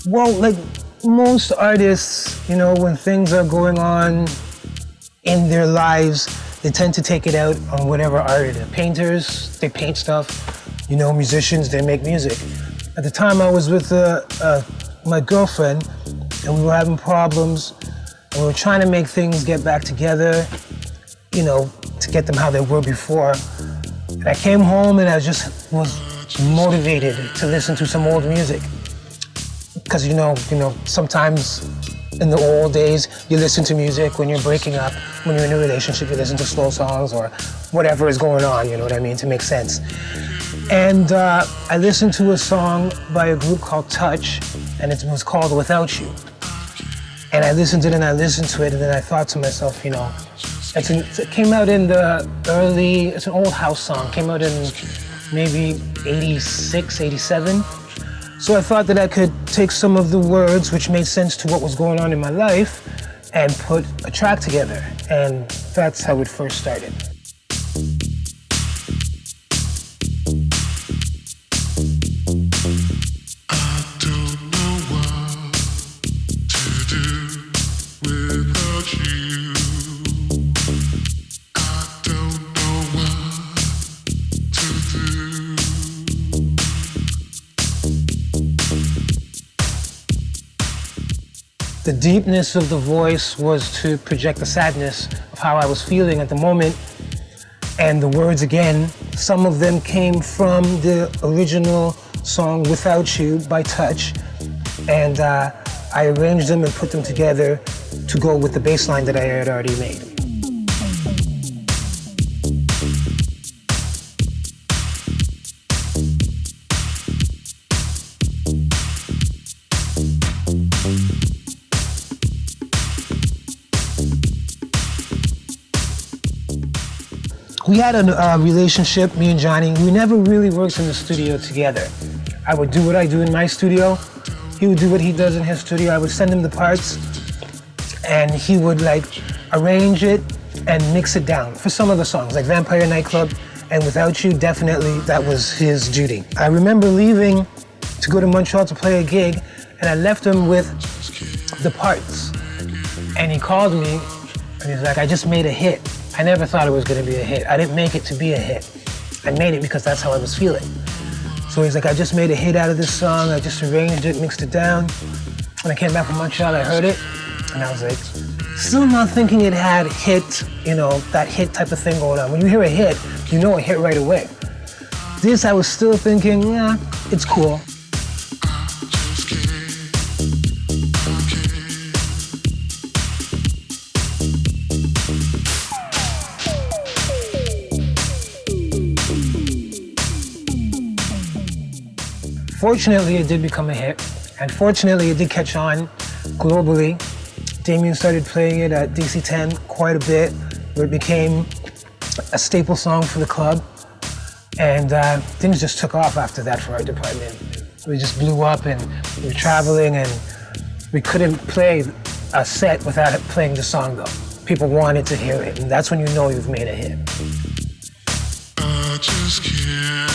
Well, like most artists, you know, when things are going on in their lives, they tend to take it out on whatever art it is. Painters, they paint stuff. You know, musicians, they make music. At the time I was with my girlfriend, and we were having problems, and we were trying to make things get back together, you know, to get them how they were before. And I came home and I just was motivated to listen to some old music. Because you know, sometimes in the old days, you listen to music when you're breaking up, when you're in a relationship, you listen to slow songs or whatever is going on, you know what I mean, to make sense. And I listened to a song by a group called Touch, and it was called Without You. And I listened to it and I listened to it, and then I thought to myself, you know, it came out in the early, it's an old house song, came out in maybe 86, 87. So I thought that I could take some of the words which made sense to what was going on in my life and put a track together. And that's how it first started. The deepness of the voice was to project the sadness of how I was feeling at the moment. And the words, again, some of them came from the original song Without You by Touch. And I arranged them and put them together to go with the bass line that I had already made. We had a relationship, me and Jonny. We never really worked in the studio together. I would do what I do in my studio. He would do what he does in his studio. I would send him the parts, and he would like arrange it and mix it down for some of the songs, like Vampire Nightclub and Without You, definitely that was his duty. I remember leaving to go to Montreal to play a gig, and I left him with the parts. And he called me, and he's like, I just made a hit. I never thought it was gonna be a hit. I didn't make it to be a hit. I made it because that's how I was feeling. So he's like, I just made a hit out of this song. I just arranged it, mixed it down. When I came back from Montreal, I heard it, and I was like, still not thinking it had hit, you know, that hit type of thing going on. When you hear a hit, you know a hit right away. This, I was still thinking, yeah, it's cool. Fortunately, it did become a hit, and fortunately, it did catch on globally. Damien started playing it at DC-10 quite a bit, where it became a staple song for the club, and things just took off after that for our department. We just blew up, and we were traveling, and we couldn't play a set without playing the song, though. People wanted to hear it, and that's when you know you've made a hit. I just can't.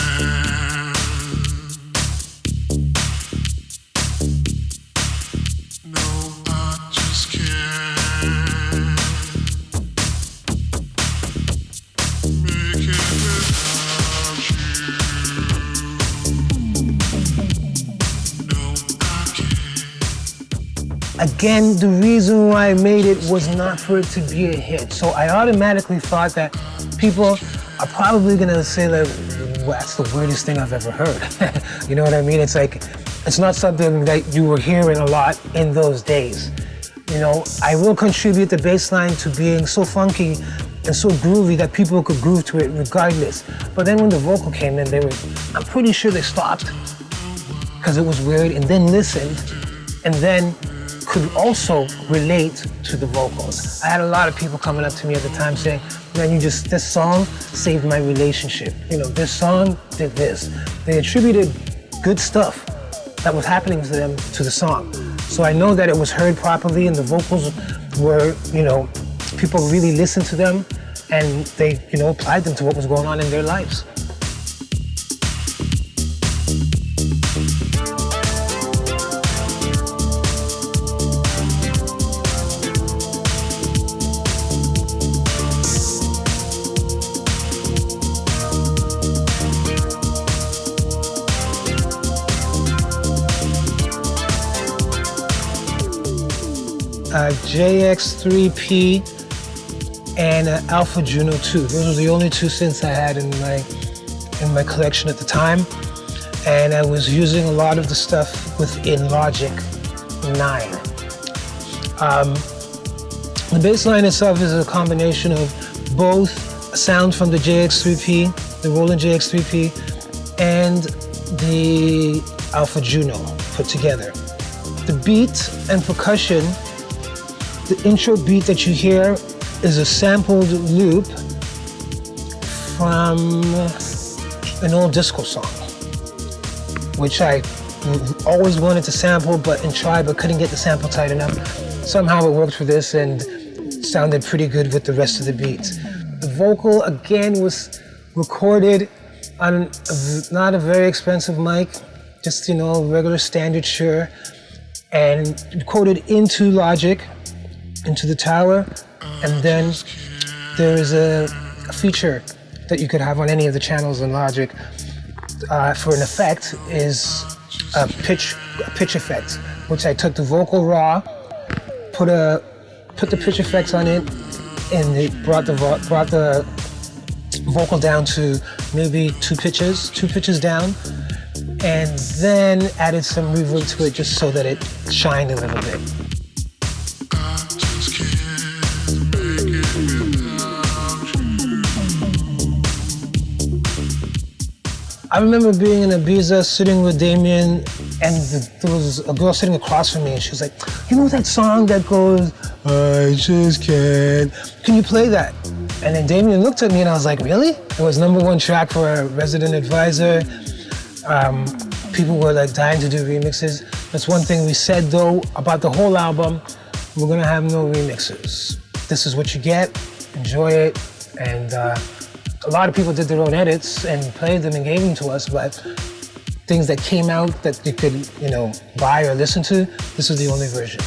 Again, the reason why I made it was not for it to be a hit. So I automatically thought that people are probably gonna say like, well, that's the weirdest thing I've ever heard. You know what I mean? It's like, it's not something that you were hearing a lot in those days. You know, I will contribute the bass line to being so funky and so groovy that people could groove to it regardless. But then when the vocal came in, I'm pretty sure they stopped because it was weird and then listened and then could also relate to the vocals. I had a lot of people coming up to me at the time saying, man, this song saved my relationship. You know, this song did this. They attributed good stuff that was happening to them to the song. So I know that it was heard properly and the vocals were, you know, people really listened to them and they, you know, applied them to what was going on in their lives. JX3P and an Alpha Juno 2. Those were the only two synths I had in my collection at the time. And I was using a lot of the stuff within Logic 9. The bass line itself is a combination of both sound from the JX3P, the Roland JX3P, and the Alpha Juno put together. The beat and percussion, the intro beat that you hear is a sampled loop from an old disco song, which I always wanted to sample but couldn't get the sample tight enough. Somehow it worked for this and sounded pretty good with the rest of the beats. The vocal again was recorded on not a very expensive mic, just regular standard Shure, and recorded into Logic, into the tower, and then there is a feature that you could have on any of the channels in Logic for an effect is a pitch effect, which I took the vocal raw, put the pitch effects on it, and it brought the vocal down to maybe two pitches down, and then added some reverb to it just so that it shined a little bit. I remember being in Ibiza, sitting with Damien, and there was a girl sitting across from me, and she was like, "You know that song that goes, I just can't, can you play that?" And then Damien looked at me, and I was like, "Really?" It was #1 track for a Resident Advisor. People were like dying to do remixes. That's one thing we said though about the whole album, we're gonna have no remixes. This is what you get, enjoy it, and a lot of people did their own edits and played them and gave them to us, but things that came out that you could, buy or listen to, this was the only version.